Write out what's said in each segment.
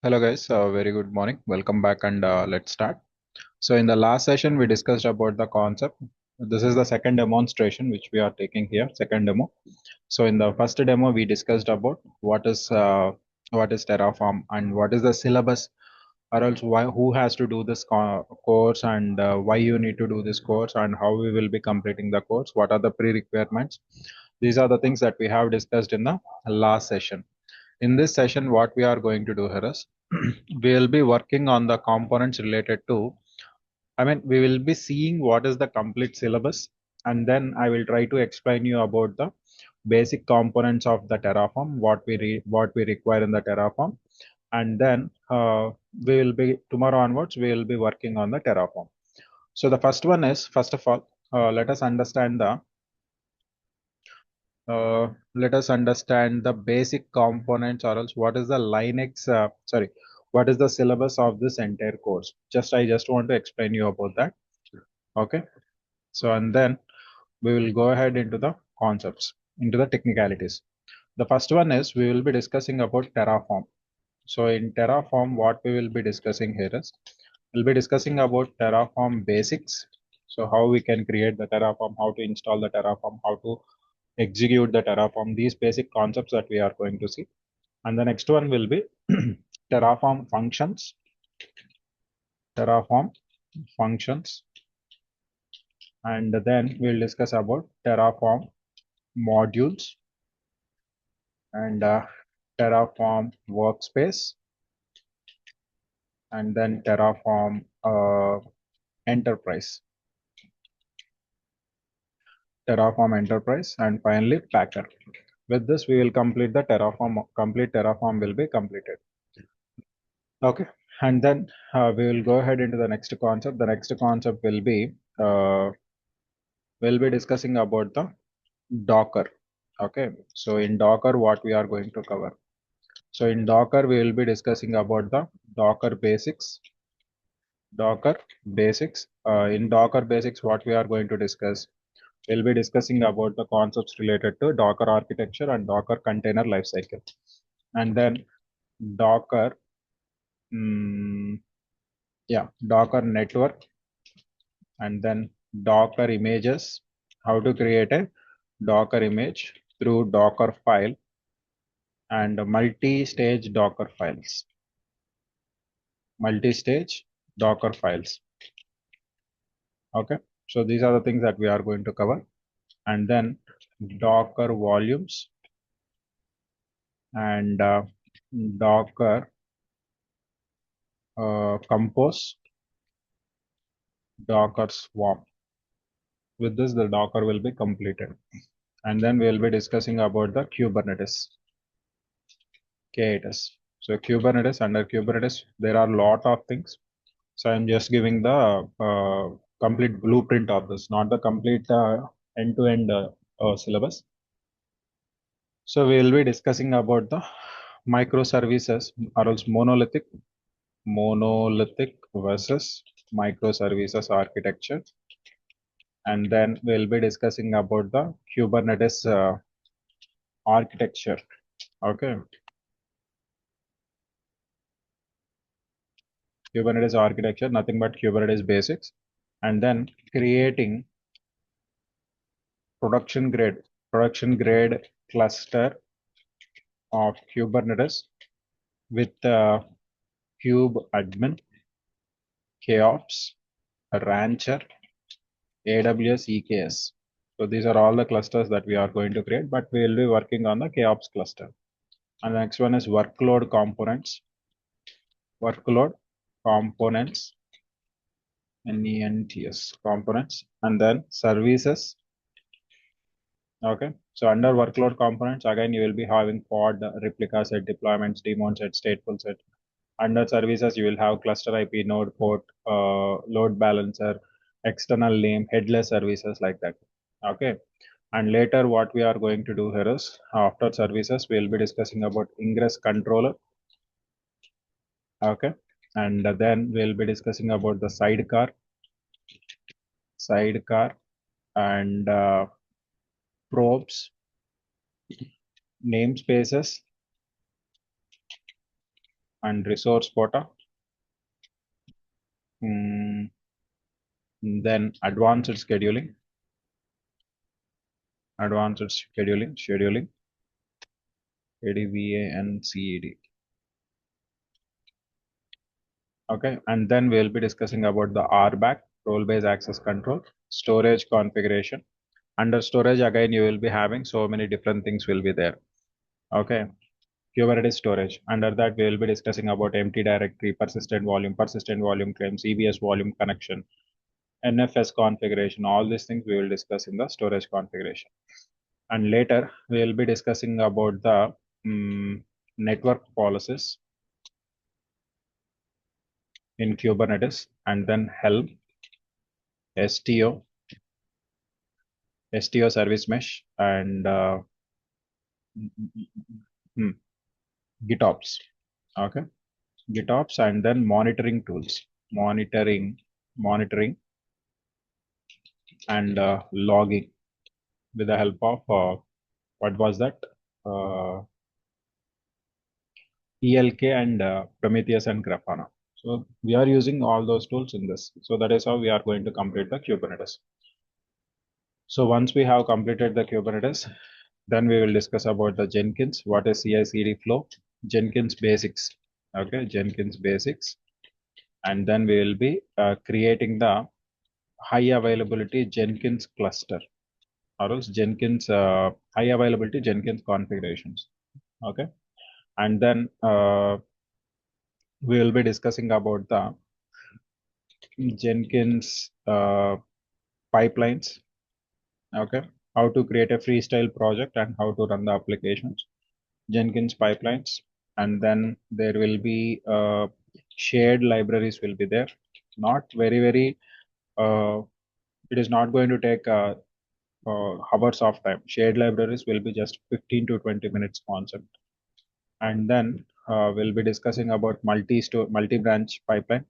Hello guys, very good morning. Welcome back and let's start. So in the last session, we discussed about the concept. This is the second demonstration which we are taking here, second demo. So in the first demo, we discussed about what is Terraform and what is the syllabus, or else who has to do this course and why you need to do this course and how we will be completing the course. What are the pre-requirements? These are the things that we have discussed in the last session. In this session, what we are going to do here is we will be working on the components related to, we will be seeing what is the complete syllabus, and then I will try to explain you about the basic components of the Terraform, what we require in the Terraform, and then we will be tomorrow onwards we will be working on the Terraform. So the first one is, first of all, let us understand the basic components, or else what is the what is the syllabus of this entire course. I just want to explain you about that. Okay. So, and then we will go ahead into the concepts, into the technicalities. The first one is we will be discussing about Terraform. So in Terraform, what we will be discussing here is we'll be discussing about Terraform basics. So how we can create the Terraform, how to install the Terraform, how to execute the Terraform, these basic concepts that we are going to see. And the next one will be Terraform functions, Terraform functions. And then we'll discuss about Terraform modules and Terraform workspace, and then Terraform enterprise. Terraform enterprise, and finally Packer. With this, we will complete the complete Terraform will be completed. Okay, and then we will go ahead into the next concept. The next concept will be we'll be discussing about the Docker. Okay, so in Docker, what we are going to cover. So in Docker, we will be discussing about the Docker basics. Docker basics. In Docker basics, what we are going to discuss, we'll be discussing about the concepts related to Docker architecture and Docker container lifecycle, and then Docker, Docker network, and then Docker images, how to create a Docker image through Docker file and multi-stage Docker files. Multi-stage Docker files. Okay, so these are the things that we are going to cover. And then Docker volumes and Docker compose, Docker swarm. With this, the Docker will be completed. And then we will be discussing about the Kubernetes. K8s. So Kubernetes, under Kubernetes, there are a lot of things. So I'm just giving the complete blueprint of this, not the complete end-to-end syllabus. So we will be discussing about the microservices, or else monolithic versus microservices architecture. And then we'll be discussing about the Kubernetes architecture. Okay. Kubernetes architecture, nothing but Kubernetes basics, and then creating production grade cluster of Kubernetes with kube admin, KOps, Rancher, AWS EKS. So these are all the clusters that we are going to create, but we will be working on the KOps cluster. And the next one is workload components. Workload components, NENTS components, and then services. Okay, so under workload components, again, you will be having pod, replica set, deployments, daemon set, stateful set. Under services, you will have cluster IP, node port, load balancer, external name, headless services like that. Okay, and later what we are going to do here is, after services, we will be discussing about ingress controller. Okay, and then we'll be discussing about the sidecar, and probes, namespaces, and resource quota. Then advanced scheduling, scheduling, ADVA and CED. Okay, and then we'll be discussing about the RBAC, role-based access control, storage configuration. Under storage, again, you will be having so many different things will be there. Okay, Kubernetes storage. Under that, we will be discussing about empty directory, persistent volume claims, EBS volume connection, NFS configuration. All these things we will discuss in the storage configuration. And later, we will be discussing about the network policies in Kubernetes, and then Helm, STO, service mesh, and GitOps. Okay, GitOps, and then monitoring tools, monitoring, and logging with the help of what was that? ELK and Prometheus and Grafana. So we are using all those tools in this. So that is how we are going to complete the Kubernetes. So once we have completed the Kubernetes, then we will discuss about the Jenkins. What is CI/CD flow? Jenkins basics. Okay, Jenkins basics, and then we will be creating the high availability Jenkins cluster, or else Jenkins high availability Jenkins configurations. Okay, and then we will be discussing about the Jenkins pipelines. Okay, how to create a freestyle project and how to run the applications. Jenkins pipelines, and then there will be shared libraries will be there. Not very. It is not going to take hours of time. Shared libraries will be just 15 to 20 minutes concept. And then we'll be discussing about multi-branch pipeline,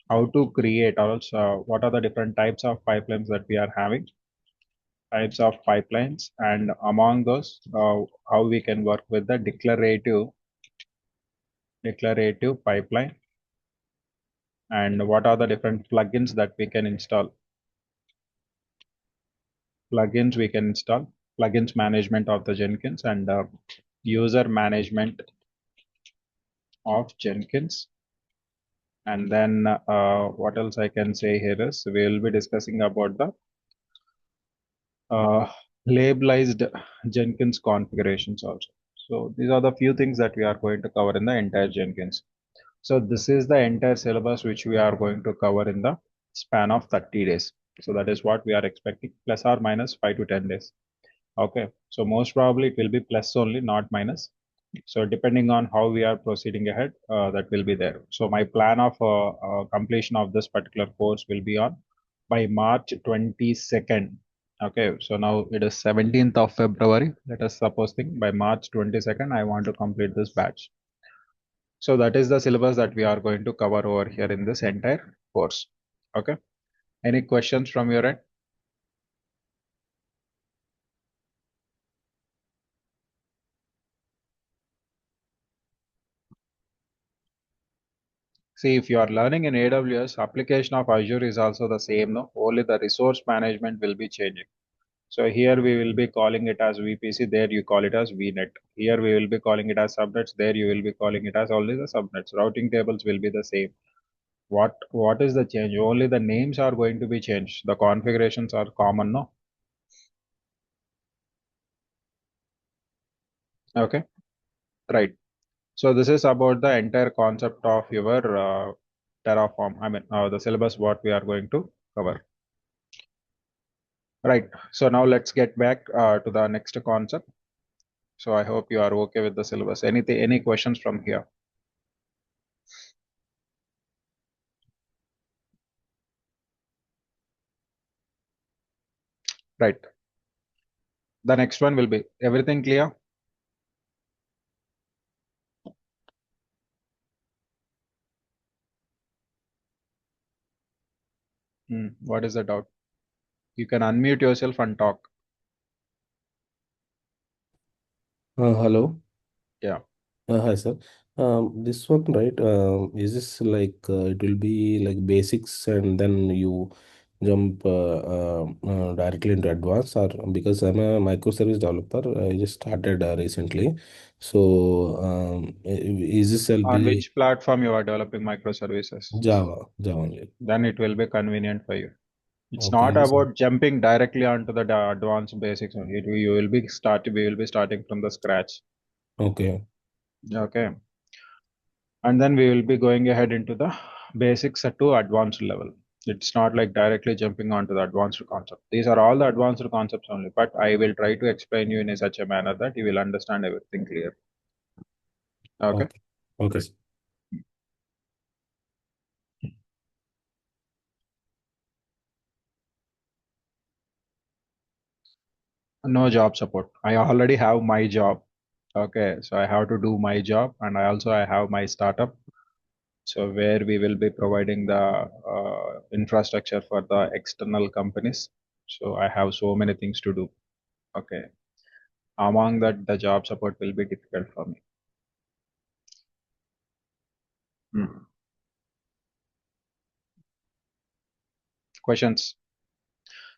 how to create, or else what are the different types of pipelines that we are having, and among those, how we can work with the declarative pipeline, and what are the different plugins that we can install. Plugins management of the Jenkins, and user management of Jenkins. And then what else I can say here is we will be discussing about the labelized Jenkins configurations also. So these are the few things that we are going to cover in the entire Jenkins. So this is the entire syllabus which we are going to cover in the span of 30 days. So that is what we are expecting, plus or minus 5 to 10 days. Okay, so most probably it will be plus only, not minus. So depending on how we are proceeding ahead, that will be there. So my plan of completion of this particular course will be on by March 22nd. Okay, so now it is 17th of February. Let us suppose by March 22nd, I want to complete this batch. So that is the syllabus that we are going to cover over here in this entire course. Okay, any questions from your end? See, if you are learning in AWS, application of Azure is also the same, no? Only the resource management will be changing. So here we will be calling it as VPC, there you call it as VNet. Here we will be calling it as subnets, there you will be calling it as only the subnets. Routing tables will be the same. What is the change? Only the names are going to be changed. The configurations are common, no? Okay, right. So this is about the entire concept of your Terraform. I mean, the syllabus what we are going to cover. Right. So now let's get back to the next concept. So I hope you are okay with the syllabus. Any questions from here? Right. The next one will be everything clear? What is the doubt? You can unmute yourself and talk. Hello. Yeah. Hi, sir. This one, right? Is this like it will be like basics and then you jump directly into advanced, or because I'm a microservice developer, I just started recently. So, is this will On be which platform you are developing microservices? Java only? Then it will be convenient for you. It's not Okay, so about jumping directly onto the advanced basics only. You will be we will be starting from the scratch. okay, Okay. And then we will be going ahead into the basics to advanced level. It's not like directly jumping onto the advanced concept. These are all the advanced concepts only, but I will try to explain you in a such a manner that you will understand everything clear. Okay. okay, okay, sir. No job support. I already have my job. Okay, so I have to do my job, and I have my startup. So where we will be providing the infrastructure for the external companies. So I have so many things to do. Okay, among that, the job support will be difficult for me. Hmm. Questions?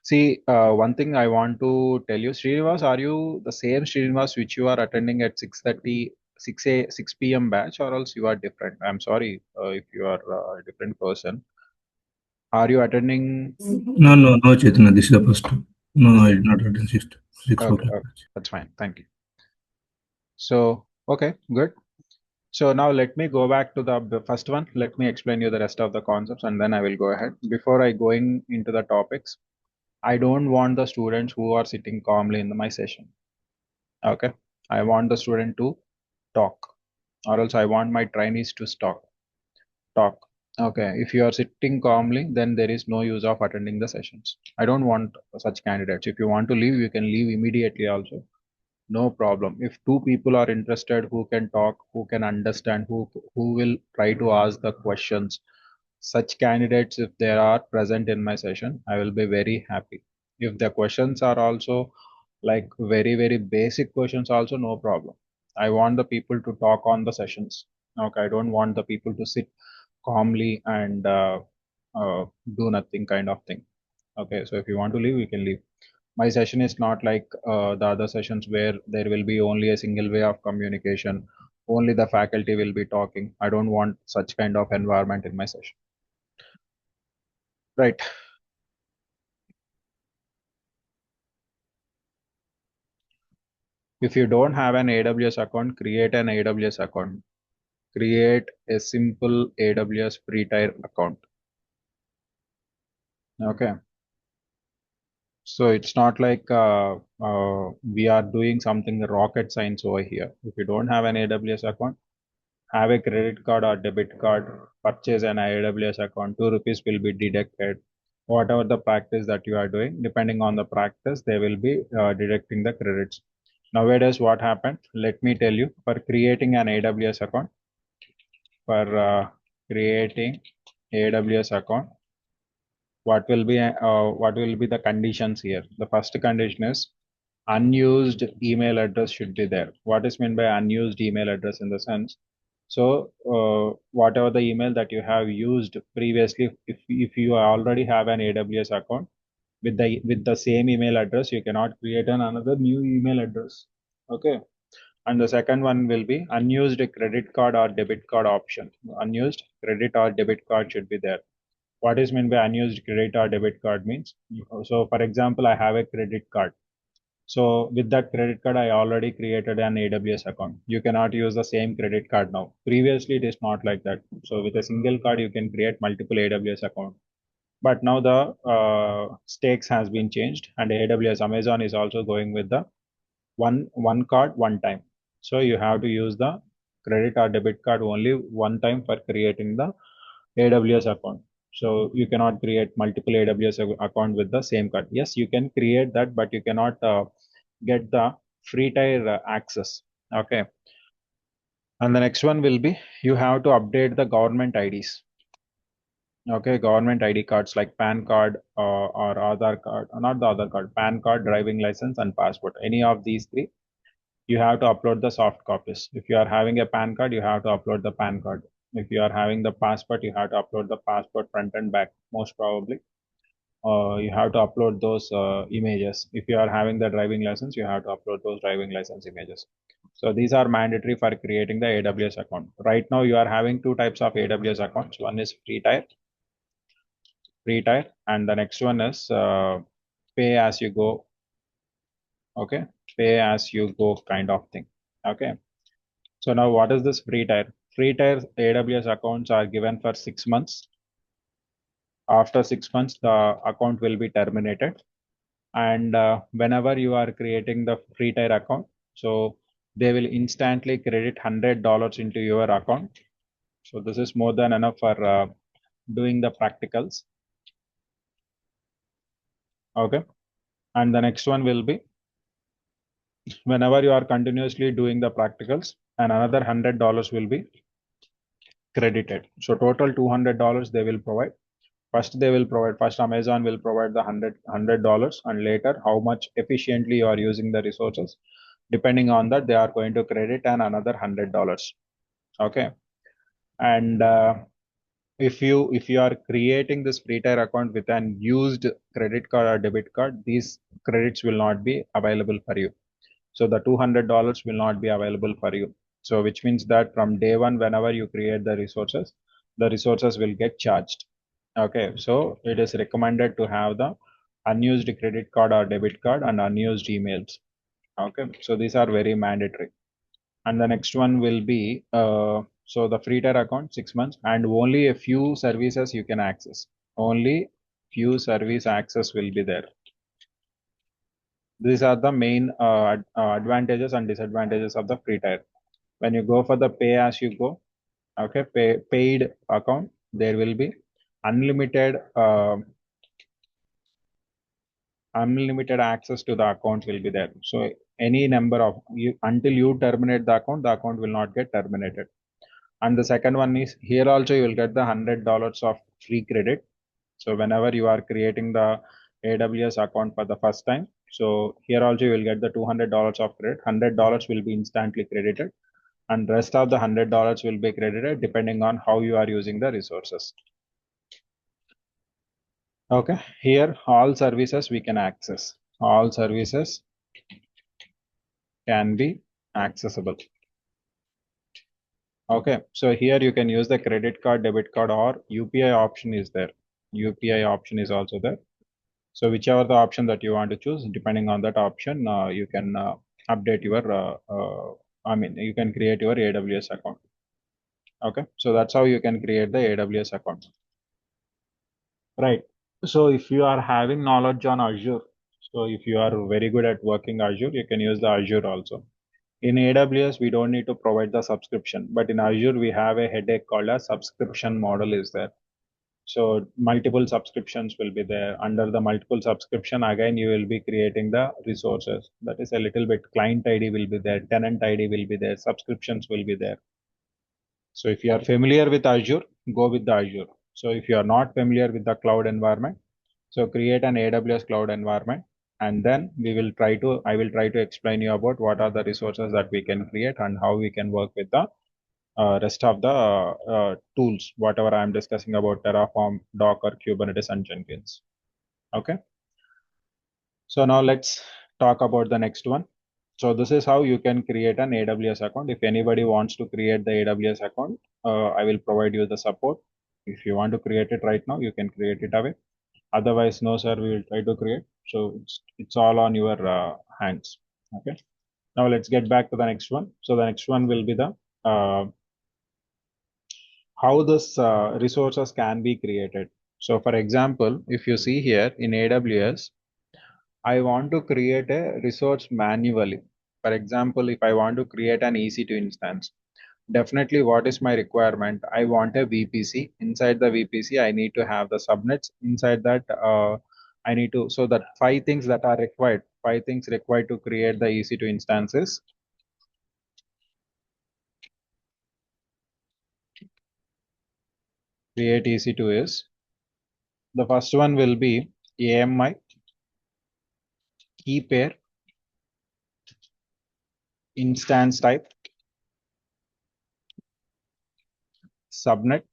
See, one thing I want to tell you, Srinivas, are you the same Srinivas which you are attending at 6:30, 6 p.m. batch, or else you are different? I'm sorry if you are a different person. Are you attending? No, no, no, Chaitanya. This is the first time. No, I did not attend 6 Okay, o'clock. okay, that's fine. Thank you. So, okay, good. So now let me go back to the first one. Let me explain you the rest of the concepts and then I will go ahead. Before I going into the topics, I don't want the students who are sitting calmly in my session. Okay. I want the student to talk or else I want my trainees to talk. Okay. If you are sitting calmly, then there is no use of attending the sessions. I don't want such candidates. If you want to leave, you can leave immediately also. No problem. If two people are interested who can talk, who can understand, who will try to ask the questions, such candidates, if they are present in my session, I will be very happy. If the questions are also like very, very basic questions, also no problem. I want the people to talk on the sessions. Okay, I don't want the people to sit calmly and do nothing kind of thing. Okay, so if you want to leave, you can leave. My session is not like the other sessions where there will be only a single way of communication. Only the faculty will be talking. I don't want such kind of environment in my session. Right. If you don't have an AWS account, create an AWS account. Create a simple AWS free tier account. Okay. So it's not like we are doing something rocket science over here. If you don't have an AWS account, have a credit card or debit card, purchase an AWS account, 2 rupees will be deducted. Whatever the practice that you are doing, depending on the practice, they will be deducting the credits. Nowadays, what happened? Let me tell you, for creating an AWS account, for creating AWS account, what will be the conditions here? The first condition is unused email address should be there. What is meant by unused email address in the sense? So whatever the email that you have used previously, if you already have an AWS account with the same email address, you cannot create another new email address. Okay. And the second one will be unused credit card or debit card option. Unused credit or debit card should be there. What is meant by unused credit or debit card means? So for example, I have a credit card. So with that credit card, I already created an AWS account. You cannot use the same credit card now. Previously, it is not like that. So with a single card, you can create multiple AWS account. But now the stakes has been changed, and AWS Amazon is also going with the one card one time. So you have to use the credit or debit card only one time for creating the AWS account. So you cannot create multiple AWS account with the same card. Yes, you can create that, but you cannot get the free tier access. Okay. And the next one will be you have to update the government IDs. Okay, government ID cards like PAN card or Aadhaar card, not the Aadhaar card, PAN card, driving license, and passport. Any of these three you have to upload the soft copies. If you are having a PAN card, you have to upload the PAN card. If you are having the passport, you have to upload the passport front and back, most probably. You have to upload those images. If you are having the driving license, you have to upload those driving license images. So these are mandatory for creating the AWS account. Right now, you are having two types of AWS accounts. One is free tier, and the next one is pay as you go. Okay, pay as you go kind of thing. Okay. So now what is this free tier? Free tier AWS accounts are given for 6 months. After 6 months, the account will be terminated. And whenever you are creating the free tier account, so they will instantly credit $100 into your account. So this is more than enough for doing the practicals. Okay. And the next one will be whenever you are continuously doing the practicals, and another $100 will be credited. So total $200 they will provide. First Amazon will provide the $100, and later how much efficiently you are using the resources. Depending on that, they are going to credit and another $100. Okay. And if you are creating this free tier account with an used credit card or debit card, these credits will not be available for you. So the $200 will not be available for you. So which means that from day one, whenever you create the resources will get charged. Okay, so it is recommended to have the unused credit card or debit card and unused emails. Okay, so these are very mandatory. And the next one will be so the free tier account 6 months, and only a few services you can access. Only few service access will be there. These are the main advantages and disadvantages of the free tier. When you go for the pay as you go, okay, paid account, there will be unlimited access to the account will be there. So any number of you until you terminate the account will not get terminated. And the second one is here also you will get the $100 of free credit. So whenever you are creating the AWS account for the first time, so here also you will get the $200 of credit. $100 will be instantly credited, and rest of the $100 will be credited depending on how you are using the resources. Okay, here all services we can access. All services can be accessible. Okay, so here you can use the credit card, debit card, or UPI option is there. UPI option is also there. So whichever the option that you want to choose, depending on that option, you can update your, you can create your AWS account. Okay, so that's how you can create the AWS account. Right. So if you are having knowledge on Azure, so if you are very good at working Azure, you can use the Azure also. In AWS, we don't need to provide the subscription, but in Azure, we have a headache called a subscription model is there. So multiple subscriptions will be there. Under the multiple subscription, again, you will be creating the resources. That is a little bit client ID will be there, tenant ID will be there, subscriptions will be there. So if you are familiar with Azure, go with the Azure. So if you are not familiar with the cloud environment, so create an AWS cloud environment, and then I will try to explain you about what are the resources that we can create and how we can work with the rest of the tools, whatever I'm discussing about Terraform, Docker, Kubernetes, and Jenkins. Okay. So now let's talk about the next one. So this is how you can create an AWS account. If anybody wants to create the AWS account, I will provide you the support. If you want to create it right now, you can create it away. Otherwise, no, sir, we will try to create. So it's all on your hands. Okay. Now let's get back to the next one. So the next one will be the how this resources can be created. So for example, if you see here in AWS, I want to create a resource manually. For example, if I want to create an EC2 instance, definitely what is my requirement? I want a VPC. Inside the VPC, I need to have the subnets. Inside that, I need to, so that five things required to create the EC2 instances. Create EC2 is, the first one will be AMI, key pair, instance type, subnet,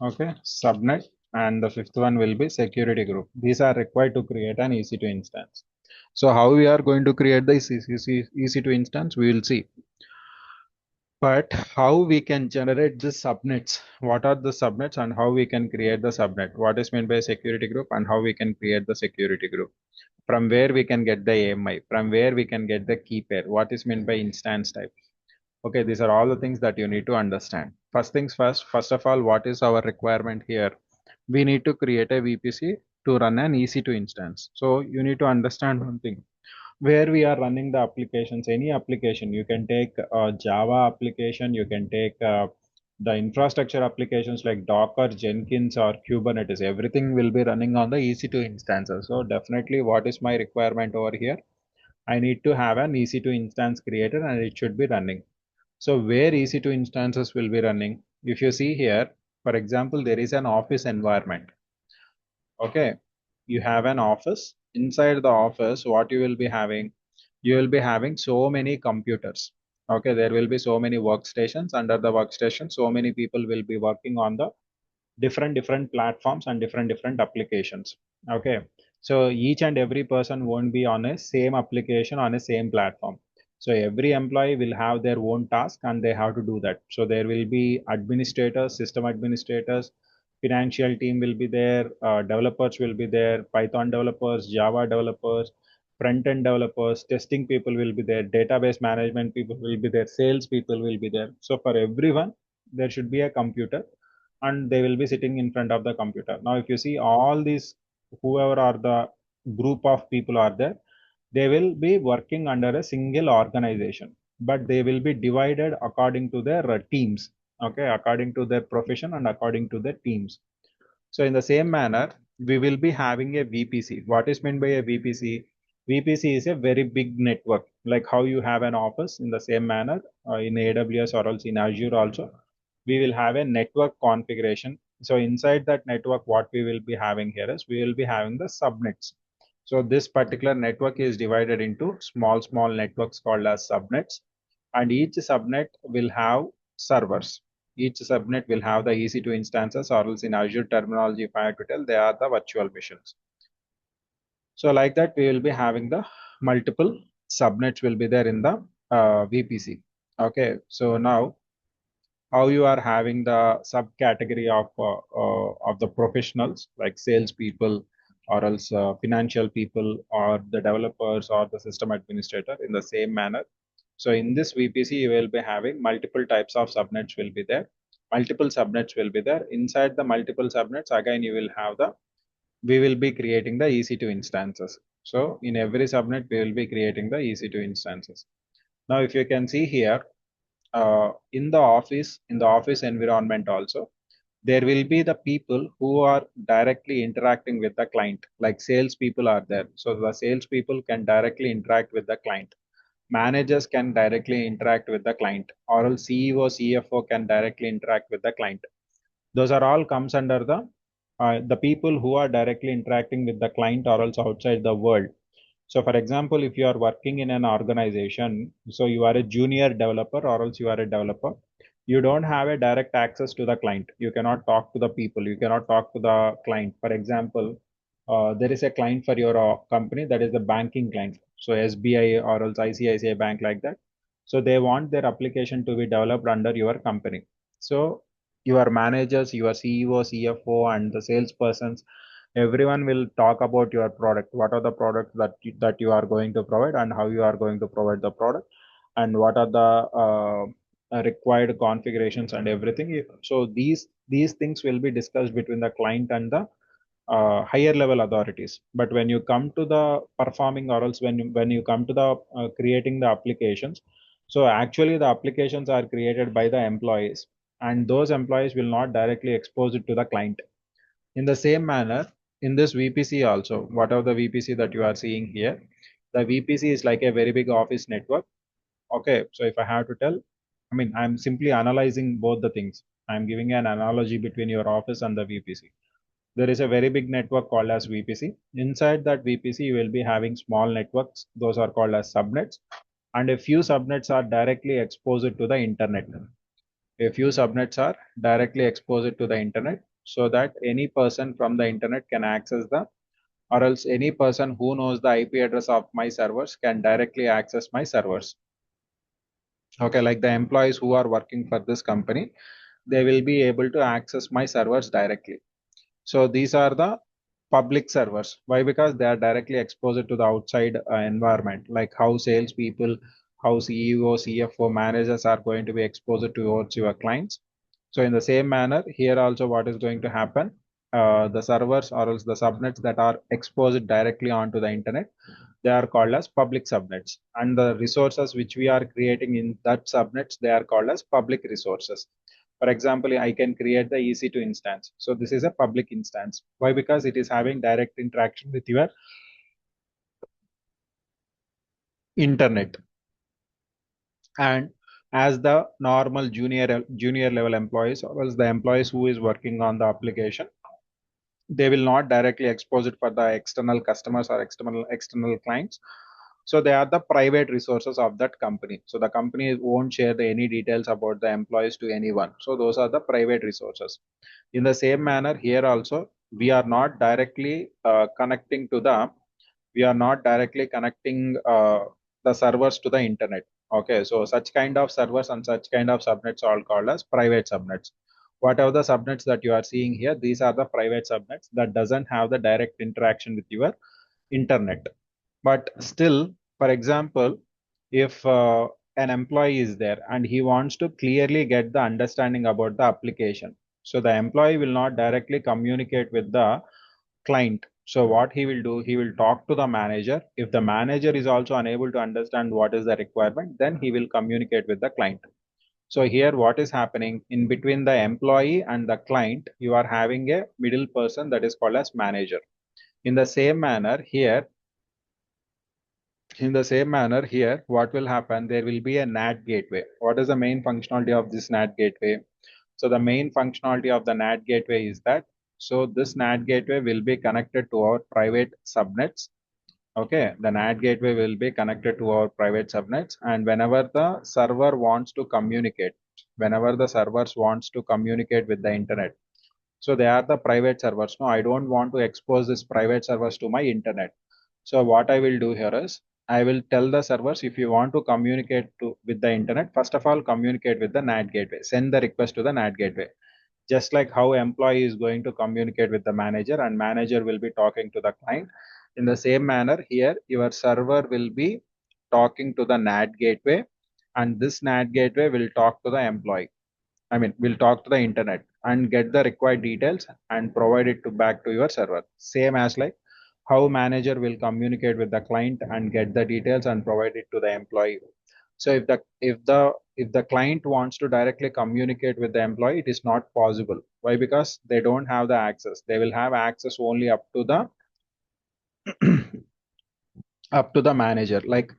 okay, subnet, and the fifth one will be security group. These are required to create an EC2 instance. So how we are going to create the EC2 instance, we will see. But how we can generate the subnets? What are the subnets and how we can create the subnet? What is meant by security group and how we can create the security group? From where we can get the AMI? From where we can get the key pair? What is meant by instance type? Okay, these are all the things that you need to understand. First things first, first of all, what is our requirement here? We need to create a VPC to run an EC2 instance. So you need to understand one thing. Where we are running the applications, any application, you can take a Java application, you can take the infrastructure applications like Docker, Jenkins, or Kubernetes. Everything will be running on the EC2 instances. So definitely, what is my requirement over here? I need to have an EC2 instance created and it should be running. So where EC2 instances will be running? If you see here, for example, there is an office environment. Okay, you have an office. Inside the office, what you will be having? You will be having so many computers. Okay, there will be so many workstations. Under the workstation, so many people will be working on the different platforms and different applications. Okay, so each and every person won't be on a same application on a same platform. So every employee will have their own task and they have to do that. So there will be administrators, system administrators, financial team will be there, developers will be there, Python developers, Java developers, front end developers, testing people will be there, database management people will be there, sales people will be there. So for everyone there should be a computer and they will be sitting in front of the computer. Now if you see all these, whoever are the group of people are there, they will be working under a single organization, but they will be divided according to their teams. Okay, according to their profession and according to their teams. So in the same manner, we will be having a VPC. What is meant by a VPC? VPC is a very big network, like how you have an office. In the same manner, in AWS or else in Azure also, we will have a network configuration. So inside that network, what we will be having here is we will be having the subnets. So this particular network is divided into small networks called as subnets, and each subnet will have servers. Each subnet will have the EC2 instances, or else in Azure terminology, if I have to tell, they are the virtual machines. So like that, we will be having the multiple subnets will be there in the VPC. Okay, so now how you are having the subcategory of the professionals like salespeople or else financial people or the developers or the system administrator in the same manner. So in this VPC, you will be having multiple types of subnets will be there. Multiple subnets will be there. Inside the multiple subnets, again, you will have we will be creating the EC2 instances. So in every subnet, we will be creating the EC2 instances. Now, if you can see here, in the office environment also, there will be the people who are directly interacting with the client, like sales people are there. So the sales people can directly interact with the client. Managers can directly interact with the client, or else CEO, CFO can directly interact with the client. Those are all comes under the people who are directly interacting with the client or else outside the world. So for example, if you are working in an organization, so you are a junior developer or else you are a developer, you don't have a direct access to the client. You cannot talk to the people. You cannot talk to the client. For example, there is a client for your company, that is the banking client. So SBI or else ICICI Bank, like that. So they want their application to be developed under your company. So your managers, your CEO, CFO, and the salespersons, everyone will talk about your product. What are the products that you are going to provide and how you are going to provide the product, and what are the required configurations and everything. So these things will be discussed between the client and the higher level authorities. But when you come to the performing or else when you come to the creating the applications, so actually the applications are created by the employees, and those employees will not directly expose it to the client. In the same manner, in this VPC also, whatever the VPC that you are seeing here, the VPC is like a very big office network. Okay, so if I have to tell, I mean, I'm simply analyzing both the things. I'm giving an analogy between your office and the VPC. there is a very big network called as VPC. Inside that VPC, you will be having small networks. Those are called as subnets. And a few subnets are directly exposed to the internet. A few subnets are directly exposed to the internet so that any person from the internet can access the, or else any person who knows the IP address of my servers can directly access my servers. Okay, like the employees who are working for this company, they will be able to access my servers directly. So these are the public servers. Why? Because they are directly exposed to the outside environment, like how salespeople, how CEO, CFO, managers are going to be exposed towards your clients. So in the same manner, here also what is going to happen, the servers or else the subnets that are exposed directly onto the internet, they are called as public subnets. And the resources which we are creating in that subnets, they are called as public resources. For example, I can create the EC2 instance. So this is a public instance. Why? Because it is having direct interaction with your internet. And as the normal junior level employees, or else the employees who is working on the application, they will not directly expose it for the external customers or external clients. So they are the private resources of that company. So the company won't share any details about the employees to anyone. So those are the private resources. In the same manner, here also we are not directly connecting to the, we are not directly connecting the servers to the internet. Okay, so such kind of servers and such kind of subnets are called as private subnets. Whatever the subnets that you are seeing here, these are the private subnets that doesn't have the direct interaction with your internet. But still, for example, if an employee is there and he wants to clearly get the understanding about the application, so the employee will not directly communicate with the client. So what he will do, he will talk to the manager. If the manager is also unable to understand what is the requirement, then he will communicate with the client. So here what is happening in between the employee and the client, you are having a middle person that is called as manager. In the same manner here, what will happen, there will be a NAT gateway. What is the main functionality of this NAT gateway? So the main functionality of the NAT gateway is that, so this NAT gateway will be connected to our private subnets. Okay, the NAT gateway will be connected to our private subnets, and whenever the server wants to communicate, whenever the servers wants to communicate with the internet, so they are the private servers. No, I don't want to expose this private servers to my internet. So what I will do here is, I will tell the servers, if you want to communicate with the internet, first of all, communicate with the NAT gateway. Send the request to the NAT gateway. Just like how employee is going to communicate with the manager and manager will be talking to the client. In the same manner, here your server will be talking to the NAT gateway, and this NAT gateway will talk to the employee. I mean, will talk to the internet and get the required details and provide it to back to your server. Same as like how manager will communicate with the client and get the details and provide it to the employee. So if the client wants to directly communicate with the employee, it is not possible. Why? Because they don't have the access. They will have access only up to the up to the manager. Like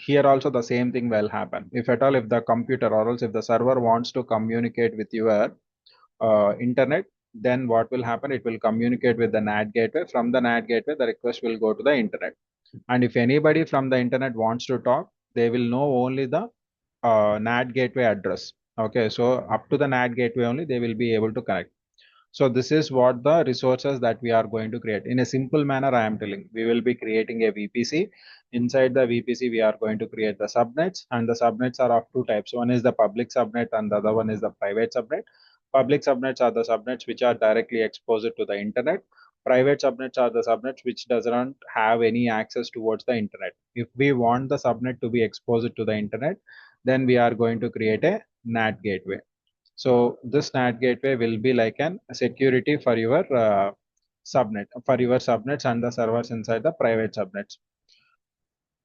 here also the same thing will happen. If at all, if the computer or else if the server wants to communicate with your internet, then what will happen? It will communicate with the NAT gateway. From the NAT gateway, the request will go to the internet. And if anybody from the internet wants to talk, they will know only the NAT gateway address. Okay, so up to the NAT gateway only they will be able to connect. So this is what the resources that we are going to create. In a simple manner, I am telling, we will be creating a VPC. Inside the VPC, we are going to create the subnets, and the subnets are of two types. One is the public subnet and the other one is the private subnet. Public subnets are the subnets which are directly exposed to the internet. Private subnets are the subnets which does not have any access towards the internet. If we want the subnet to be exposed to the internet, then we are going to create a NAT gateway. So this NAT gateway will be like an security for your subnets and the servers inside the private subnets.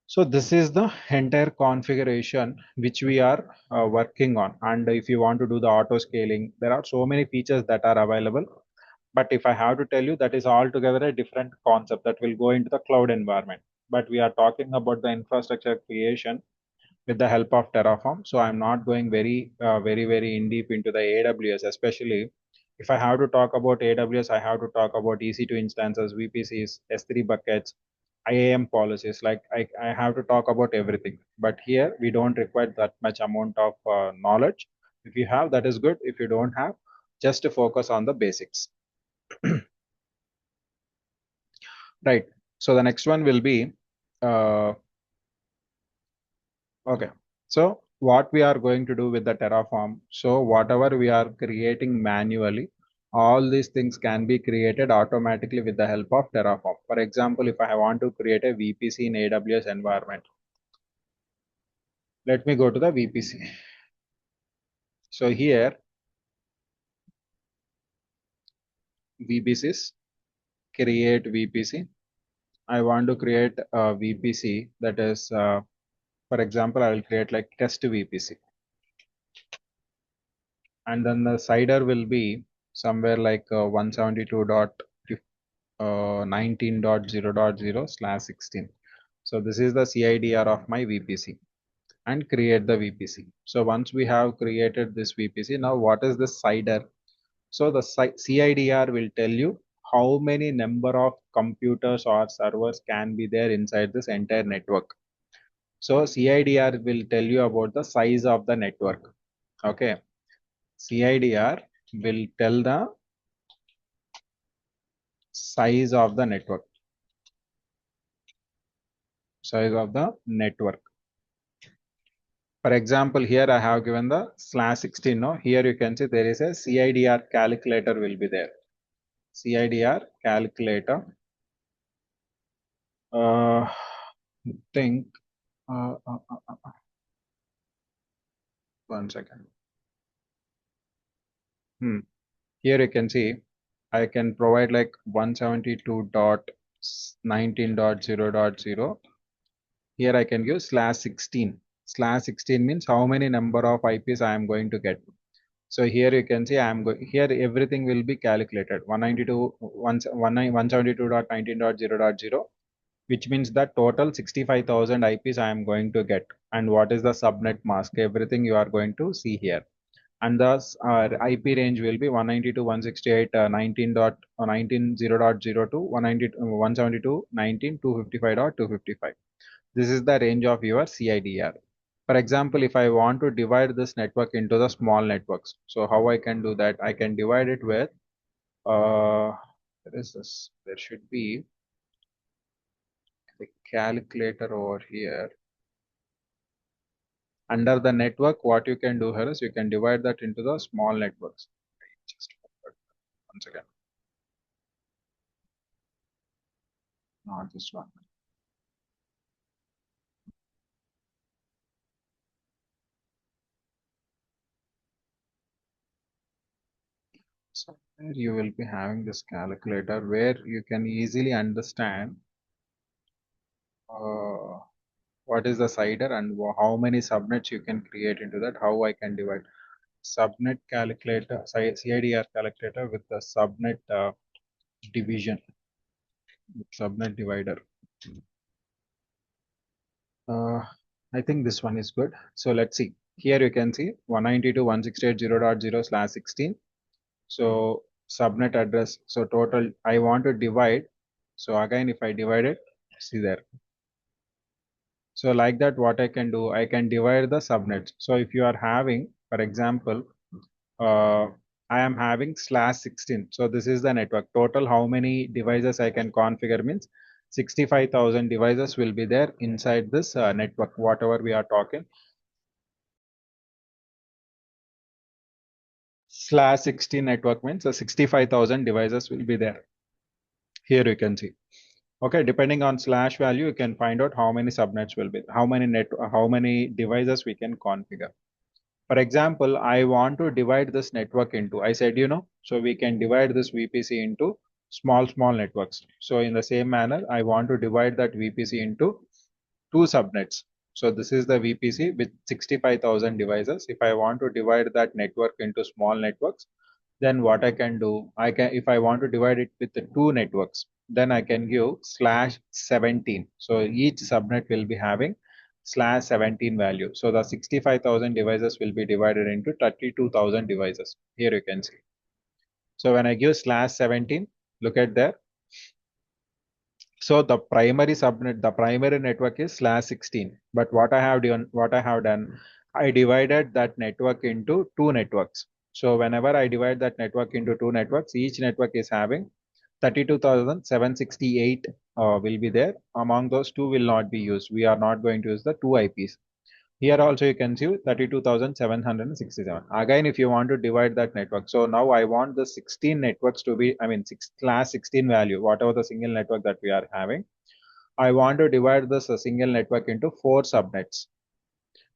So this is the entire configuration which we are working on. And if you want to do the auto scaling, there are so many features that are available. But if I have to tell you, that is altogether a different concept that will go into the cloud environment. But we are talking about the infrastructure creation with the help of Terraform. So I'm not going very in deep into the AWS, especially If I have to talk about AWS, I have to talk about EC2 instances, VPCs, S3 buckets, IAM policies. Like I have to talk about everything. But here we don't require that much amount of knowledge. If you have, that is good. If you don't have, just to focus on the basics. Right. So the next one will be, okay. So what we are going to do with the Terraform. So whatever we are creating manually, all these things can be created automatically with the help of Terraform. For example, if I want to create a VPC in AWS environment, let me go to the VPC. So here, VPCs, create VPC. I want to create a VPC that is, for example, I will create like test VPC. And then the CIDR will be somewhere like 172.19.0.0/16. So this is the CIDR of my VPC, and create the VPC. So once we have created this VPC, now what is the CIDR? So the CIDR will tell you how many number of computers or servers can be there inside this entire network. So CIDR will tell you about the size of the network. Okay. CIDR will tell the size of the network. Size of the network. For example, here I have given the /16. No, here you can see there is a CIDR calculator will be there. CIDR calculator. Think. One second. Here you can see I can provide like 172.19.0.0. Here I can give /16. /16 means how many number of IPs I am going to get. So here you can see I am going here, everything will be calculated 172.19.0.0, which means that total 65,000 IPs I am going to get. And what is the subnet mask? Everything you are going to see here. And the IP range will be 192.168.19.0.0 to 172.19.255.255. This is the range of your CIDR. For example, if I want to divide this network into the small networks, so how I can do that? I can divide it with, there is this, there should be the calculator over here. Under the network, what you can do here is you can divide that into the small networks. Just once again. Not this one. So here you will be having this calculator where you can easily understand what is the CIDR and how many subnets you can create into that, how I can divide. Subnet calculator, CIDR calculator with the subnet division, subnet divider. I think this one is good. So let's see. Here you can see 192.168.0.0/16. So subnet address. So total I want to divide. So again, if I divide it, see there. So like that, what I can do, I can divide the subnets. So if you are having, for example, I am having /16. So this is the network. Total how many devices I can configure means 65,000 devices will be there inside this network, whatever we are talking. /16 network means 65,000 devices will be there. Here you can see. Okay, depending on slash value, you can find out how many subnets will be, how many devices we can configure. For example, I want to divide this network into, I said, so we can divide this VPC into small networks. So in the same manner, I want to divide that VPC into 2 subnets. So this is the VPC with 65,000 devices. If I want to divide that network into small networks, then what I can do, if I want to divide it with the 2 networks, then I can give /17. So each subnet will be having /17 value. So the 65,000 devices will be divided into 32,000 devices. Here you can see. So when I give /17, look at there. So the primary subnet, the primary network is /16. But what I have done, I divided that network into two networks. So whenever I divide that network into two networks, each network is having 32,768 will be there. Among those, two will not be used. We are not going to use the two IPs. Here also you can see 32,767. Again, if you want to divide that network, so now I want the 16 networks to be, /16 value, whatever the single network that we are having. I want to divide this single network into 4 subnets.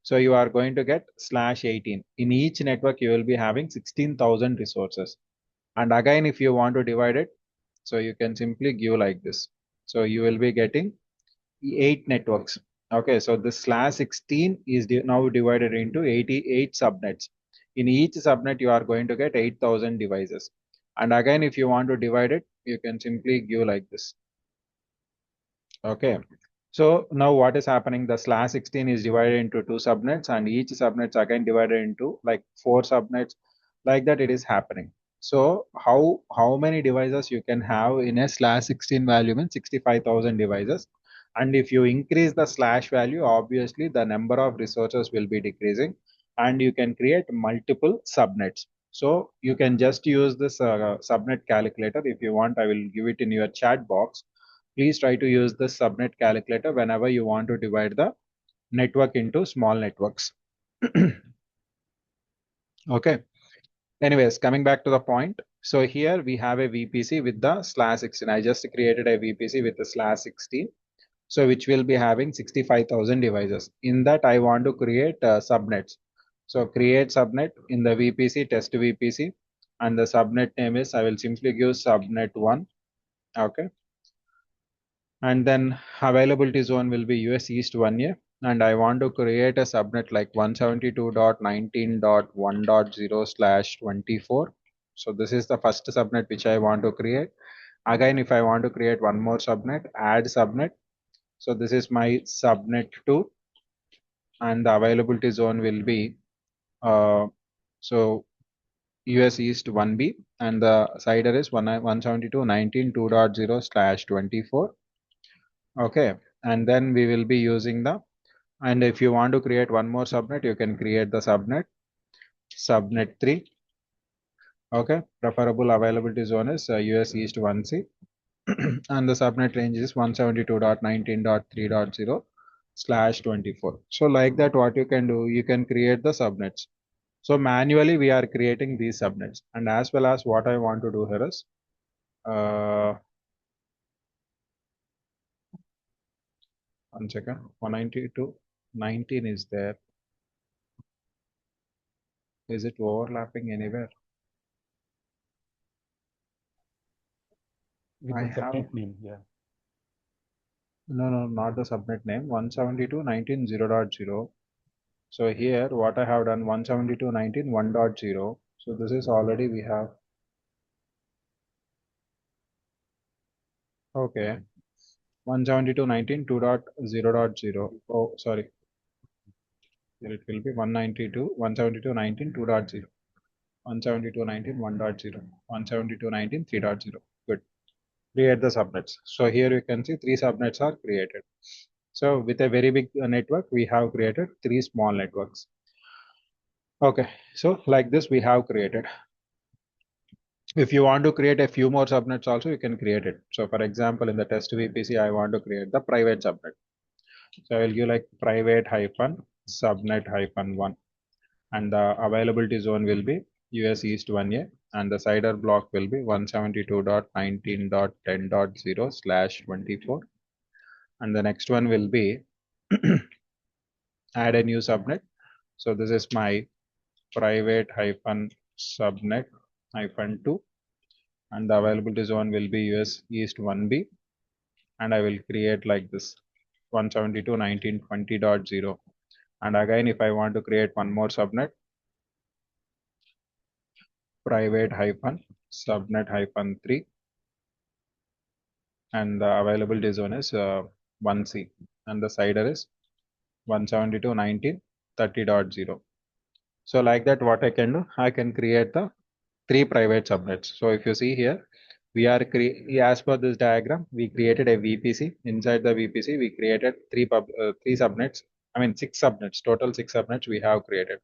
So you are going to get /18. In each network, you will be having 16,000 resources. And again, if you want to divide it, so you can simply give like this. So you will be getting 8 networks. Okay, so this /16 is now divided into 88 subnets. In each subnet, you are going to get 8,000 devices. And again, if you want to divide it, you can simply give like this. Okay, so now what is happening? The /16 is divided into two subnets, and each subnets again divided into like 4 subnets. Like that, it is happening. So how many devices you can have in a /16 value means 65,000 devices. And if you increase the slash value, obviously the number of resources will be decreasing, and you can create multiple subnets. So you can just use this subnet calculator. If you want, I will give it in your chat box. Please try to use the subnet calculator whenever you want to divide the network into small networks. Okay. Anyways, coming back to the point. So here we have a VPC with the /16. I just created a VPC with the /16. So which will be having 65,000 devices. In that, I want to create subnets. So create subnet in the VPC, test VPC, and the subnet name is, I will simply give subnet 1. Okay. And then availability zone will be US East 1A. And I want to create a subnet like 172.19.1.0/24. So this is the first subnet which I want to create. Again, if I want to create one more subnet, add subnet. So this is my subnet 2, and the availability zone will be so US East 1B, and the CIDR is 172.19.2.0/24. Okay, and then we will be using the, and if you want to create one more subnet, you can create the subnet 3. Okay, preferable availability zone is US East 1C. And the subnet range is 172.19.3.0/24. So like that, what you can do, you can create the subnets. So manually we are creating these subnets, and as well as what I want to do here is, one second, 192.19 is there. Is it overlapping anywhere? With I the have subnet name, yeah. no, not the subnet name. 172.19.0.0. So here, what I have done, 172.19.1.0. So this is already we have. Okay, 172.19.2.0.0. Oh, sorry. Here it will be 172.19.2.0. 172.19.1.0. 172.19 3.0. Good. Create the subnets. So here you can see 3 subnets are created. So with a very big network, we have created 3 small networks. Okay, so like this we have created. If you want to create a few more subnets also, you can create it. So for example, in the test VPC, I want to create the private subnet. So I will give like private -subnet-1, and the availability zone will be US East 1A, and the CIDR block will be 172.19.10.0/24. And the next one will be add a new subnet. So this is my private-subnet-2, and the availability zone will be US East 1B, and I will create like this 172.19.20.0. And again, if I want to create one more subnet, private-subnet-3, and the availability zone is 1C, and the CIDR is 172.19.30.0. So like that, what I can do, I can create the 3 private subnets. So if you see here, we are as per this diagram, we created a VPC. Inside the VPC, we created three subnets. I mean 6 subnets. Total 6 subnets we have created.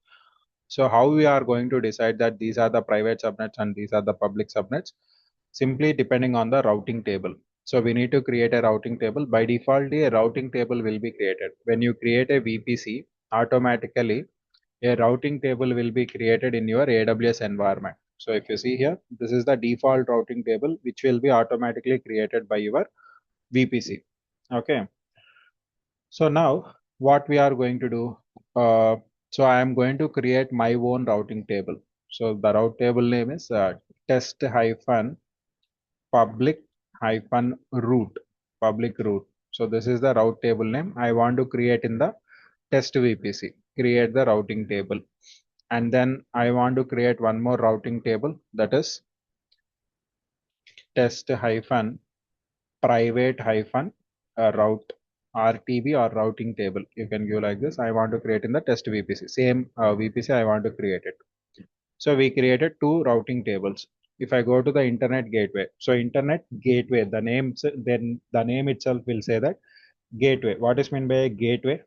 So how we are going to decide that these are the private subnets and these are the public subnets? Simply depending on the routing table. So we need to create a routing table. By default, a routing table will be created. When you create a VPC, automatically a routing table will be created in your AWS environment. So if you see here, this is the default routing table, which will be automatically created by your VPC. Okay. So now what we are going to do, so I am going to create my own routing table. So the route table name is test hyphen public hyphen route, public route. So this is the route table name I want to create in the test VPC. Create the routing table. And then I want to create one more routing table, that is test hyphen private hyphen route RTB or routing table. You can give like this. I want to create in the test VPC. Same VPC I want to create it. So we created 2 routing tables. If I go to the internet gateway, so internet gateway, then the name itself will say that gateway. What is meant by a gateway?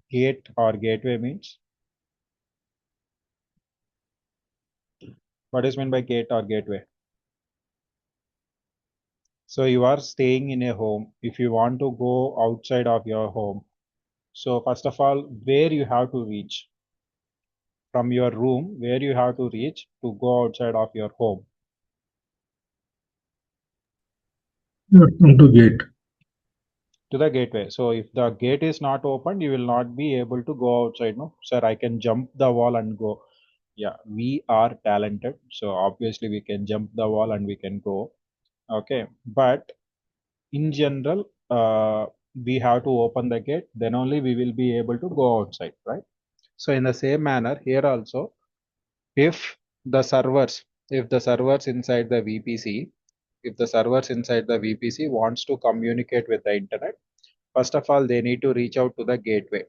Gate or gateway means, what is meant by gate or gateway? So you are staying in a home. If you want to go outside of your home, so first of all, where you have to reach from your room, where you have to reach to go outside of your home? Come to gate. To the gateway. So if the gate is not opened, you will not be able to go outside. No, sir, I can jump the wall and go. Yeah, we are talented. So obviously we can jump the wall and we can go. Okay. But in general, we have to open the gate. Then only we will be able to go outside, right? So in the same manner here also, if the servers, if the servers inside the VPC, if the servers inside the VPC wants to communicate with the internet, first of all, they need to reach out to the gateway.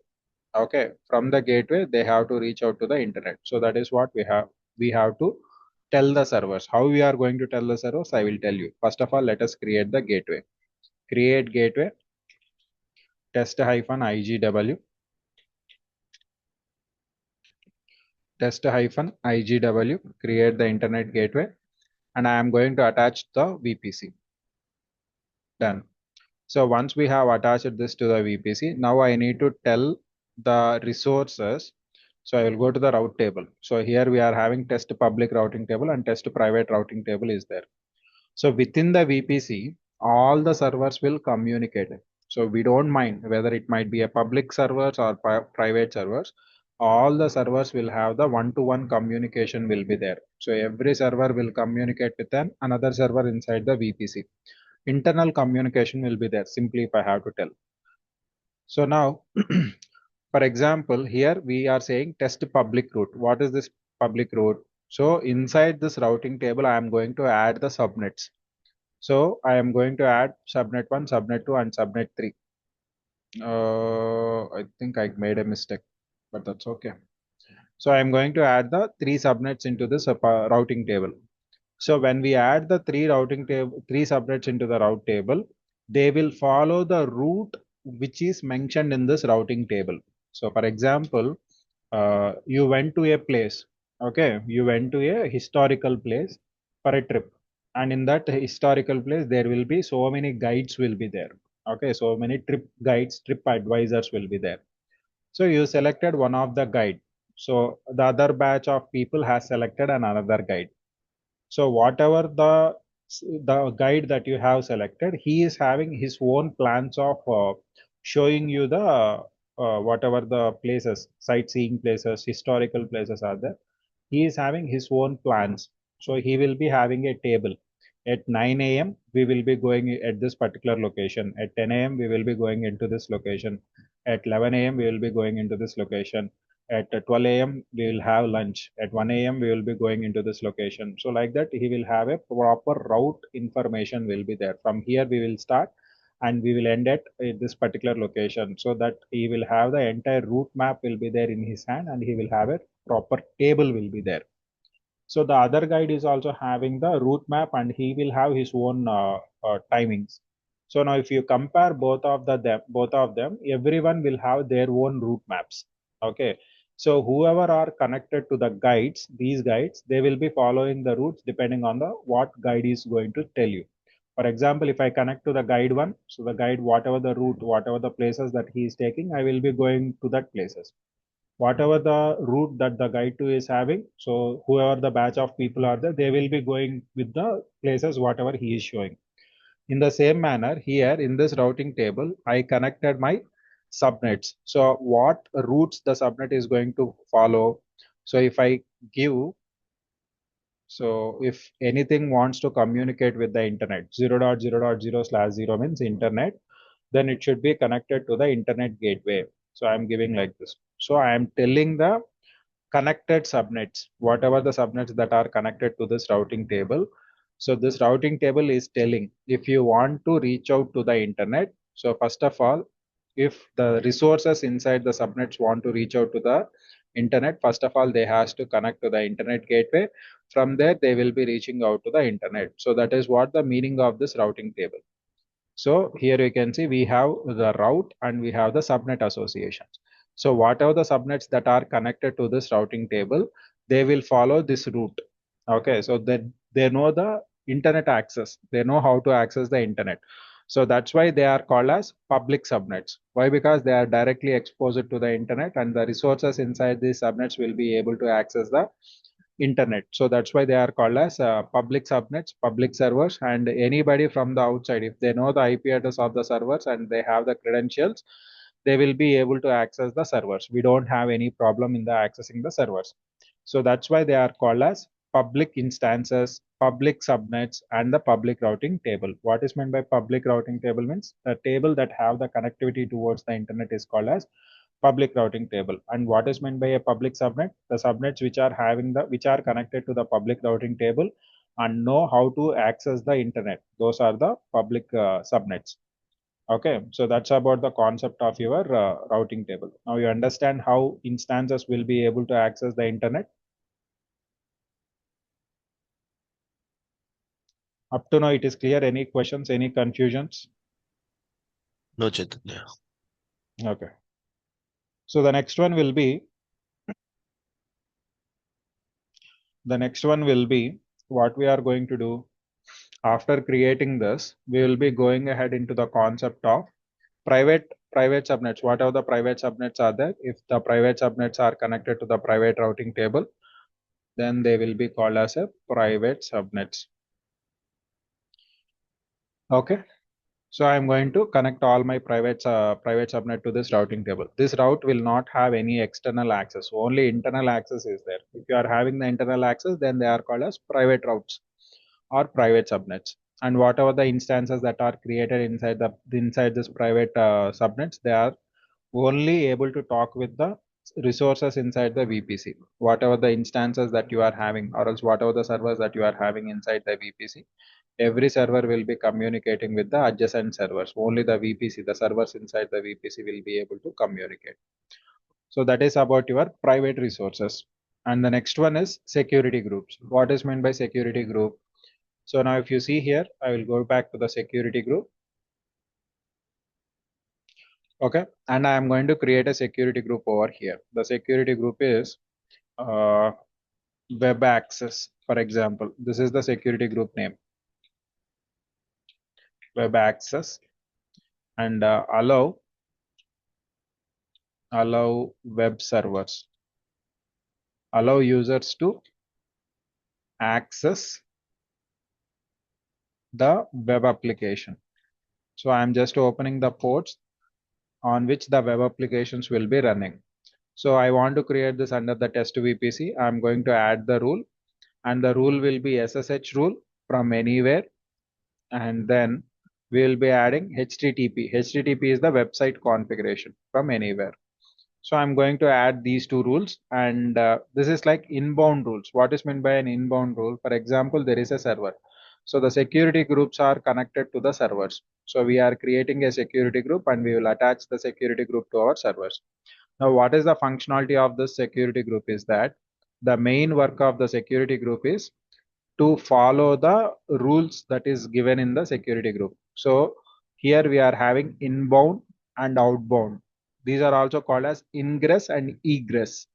Okay. From the gateway, they have to reach out to the internet. So that is what we have. We have to tell the servers. How we are going to tell the servers, I will tell you. First of all, let us create the gateway. Create gateway, test hyphen IGW, test hyphen IGW, create the internet gateway, and I am going to attach the VPC. Done. So once we have attached this to the VPC, now I need to tell the resources. So I will go to the route table. So here we are having test public routing table and test private routing table is there. So within the VPC, all the servers will communicate. So we don't mind whether it might be a public servers or private servers. All the servers will have the one-to-one communication will be there. So every server will communicate with another server inside the VPC. Internal communication will be there, simply if I have to tell. So now, for example, here we are saying test public route. What is this public route? So inside this routing table, I am going to add the subnets. So I am going to add subnet 1, subnet 2, and subnet 3. I think I made a mistake, but that's okay. So I am going to add the 3 subnets into this routing table. So when we add the 3 subnets into the route table, they will follow the route which is mentioned in this routing table. So for example, you went to a place, okay, you went to a historical place for a trip, and in that historical place there will be so many guides will be there, okay, so many trip guides, trip advisors will be there. So you selected one of the guide, so the other batch of people has selected another guide. So whatever the guide that you have selected, he is having his own plans of showing you the whatever the places, sightseeing places, historical places are there. He is having his own plans. So he will be having a table. At 9 a.m. we will be going at this particular location. At 10 a.m. we will be going into this location. At 11 a.m. we will be going into this location. At 12 a.m. we will have lunch. At 1 a.m. we will be going into this location. So like that, he will have a proper route information will be there. From here we will start and we will end at this particular location, so that he will have the entire route map will be there in his hand and he will have a proper table will be there. So the other guide is also having the route map and he will have his own timings. So now if you compare both of them, everyone will have their own route maps. Okay. So whoever are connected to the guides, these guides, they will be following the routes depending on the what guide is going to tell you. For example, if I connect to the guide one, so the guide, whatever the route, whatever the places that he is taking, I will be going to that places. Whatever the route that the guide 2 is having, so whoever the batch of people are there, they will be going with the places whatever he is showing. In the same manner, here in this routing table, I connected my subnets. So what routes the subnet is going to follow. So if I give, so if anything wants to communicate with the internet, 0.0.0/0 means internet, then it should be connected to the internet gateway. So I'm giving like this. So I am telling the connected subnets, whatever the subnets that are connected to this routing table. So this routing table is telling if you want to reach out to the internet. So first of all, if the resources inside the subnets want to reach out to the internet, first of all, they has to connect to the internet gateway. From there, they will be reaching out to the internet. So that is what the meaning of this routing table. So here you can see we have the route and we have the subnet associations. So whatever the subnets that are connected to this routing table, they will follow this route. Okay, so they know the internet access. They know how to access the internet. So that's why they are called as public subnets. Why? Because they are directly exposed to the internet and the resources inside these subnets will be able to access the internet. So that's why they are called as public subnets, public servers, and anybody from the outside, if they know the IP address of the servers and they have the credentials, they will be able to access the servers. We don't have any problem in the accessing the servers. So that's why they are called as public instances, public subnets, and the public routing table. What is meant by public routing table means a table that have the connectivity towards the internet is called as public routing table. And what is meant by a public subnet? The subnets which are having the which are connected to the public routing table and know how to access the internet. Those are the public subnets. Okay, so that's about the concept of your routing table. Now you understand how instances will be able to access the internet. Up to now, it is clear. Any questions, any confusions? No, Chaitanya. Okay. So the next one will be what we are going to do. After creating this, we will be going ahead into the concept of private subnets. Whatever the private subnets are there, if the private subnets are connected to the private routing table, then they will be called as a private subnets. Okay. So I'm going to connect all my private subnet to this routing table. This route will not have any external access. Only internal access is there. If you are having the internal access, then they are called as private routes or private subnets. And whatever the instances that are created inside this private subnets, they are only able to talk with the resources inside the VPC. Whatever the instances that you are having, or else whatever the servers that you are having inside the VPC, every server will be communicating with the adjacent servers. Only the VPC, the servers inside the VPC will be able to communicate. So that is about your private resources. And the next one is security groups. What is meant by security group? So now if you see here, I will go back to the security group. Okay, and I am going to create a security group over here. The security group is web access. For example, this is the security group name, web access, and allow web servers, allow users to access the web application. So I'm just opening the ports on which the web applications will be running. So I want to create this under the test VPC. I'm going to add the rule, and the rule will be SSH rule from anywhere, and then we will be adding HTTP. HTTP is the website configuration from anywhere. So I'm going to add these two rules, and this is like inbound rules. What is meant by an inbound rule? For example, there is a server. So the security groups are connected to the servers. So we are creating a security group and we will attach the security group to our servers. Now, what is the functionality of this security group is that the main work of the security group is to follow the rules that is given in the security group. So here we are having inbound and outbound. These are also called as ingress and egress.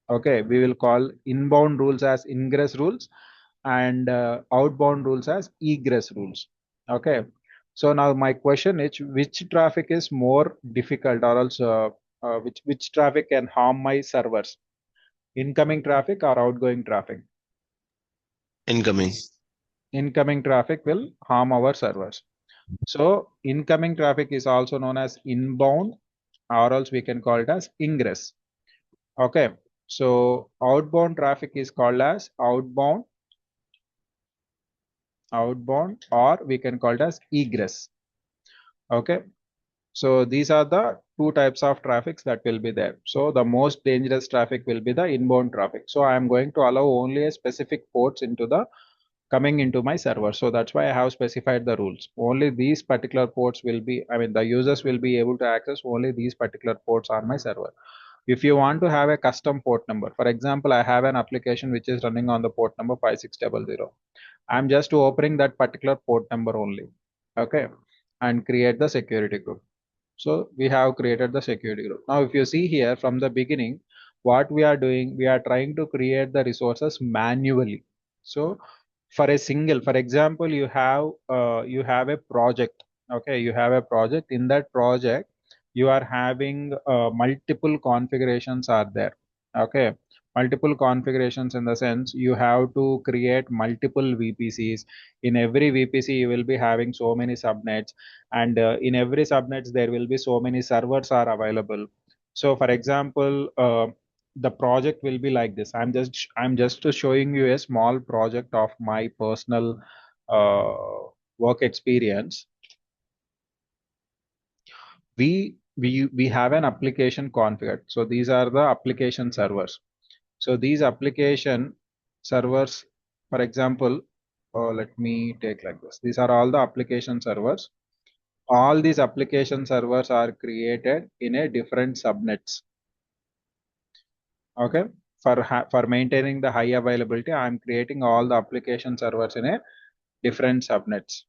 Okay, we will call inbound rules as ingress rules and outbound rules as egress rules. Okay, so now my question is, which traffic is more difficult, or also which traffic can harm my servers? Incoming traffic or outgoing traffic? Incoming. Incoming traffic will harm our servers. So incoming traffic is also known as inbound, or else we can call it as ingress. Okay, so outbound traffic is called as outbound, or we can call it as egress. Okay, so these are the two types of traffics that will be there. So the most dangerous traffic will be the inbound traffic. So I am going to allow only a specific ports into the coming into my server. So that's why I have specified the rules. Only these particular ports will be, I mean, the users will be able to access only these particular ports on my server. If you want to have a custom port number, for example, I have an application which is running on the port number 5600. I'm just opening that particular port number only. Okay, and create the security group. So we have created the security group. Now, if you see here from the beginning, what we are doing, we are trying to create the resources manually. So for a single, for example, you have a project. Okay, you have a project. In that project, you are having multiple configurations are there. Okay, multiple configurations in the sense you have to create multiple VPCs. In every VPC, you will be having so many subnets, and in every subnets there will be so many servers are available. So for example, the project will be like this. I'm just showing you a small project of my personal uh, work experience. We have an application configured. So these are the application servers. So these application servers, for example, let me take like this. These are all the application servers. All these application servers are created in a different subnets. Okay, for maintaining the high availability, I'm creating all the application servers in a different subnets,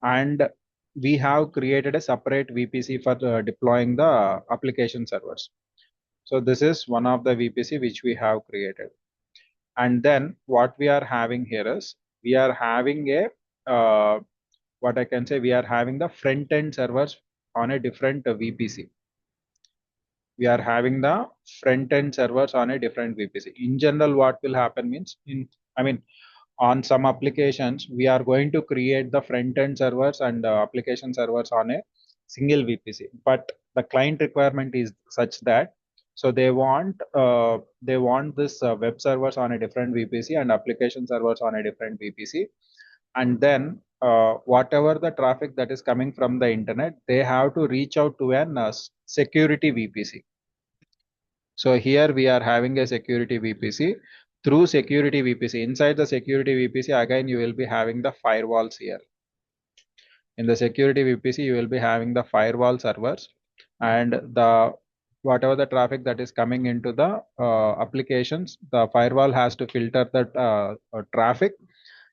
and we have created a separate VPC for deploying the application servers. So this is one of the VPC which we have created. And then what we are having here is we are having a what I can say, we are having the front end servers on a different VPC. We are having the front end servers on a different VPC. In general, what will happen means, on some applications, we are going to create the front end servers and application servers on a single VPC. But the client requirement is such that, so they want this web servers on a different VPC and application servers on a different VPC. And then whatever the traffic that is coming from the internet, they have to reach out to an security VPC. So here we are having a security VPC. Through security VPC, inside the security VPC, again you will be having the firewalls here. In the security VPC, you will be having the firewall servers, and the whatever the traffic that is coming into the applications, the firewall has to filter that traffic,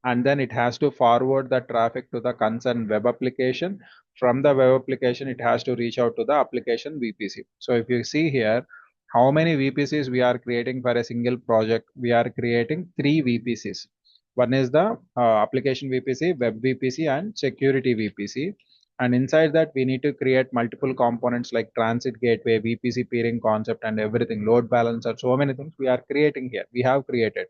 and then it has to forward the traffic to the concerned web application. From the web application, it has to reach out to the application VPC. So if you see here, how many VPCs we are creating for a single project? We are creating 3 VPCs. One is the application VPC, web VPC, and security VPC. And inside that, we need to create multiple components like transit gateway, VPC peering concept, and everything, load balancer, so many things we are creating here. We have created.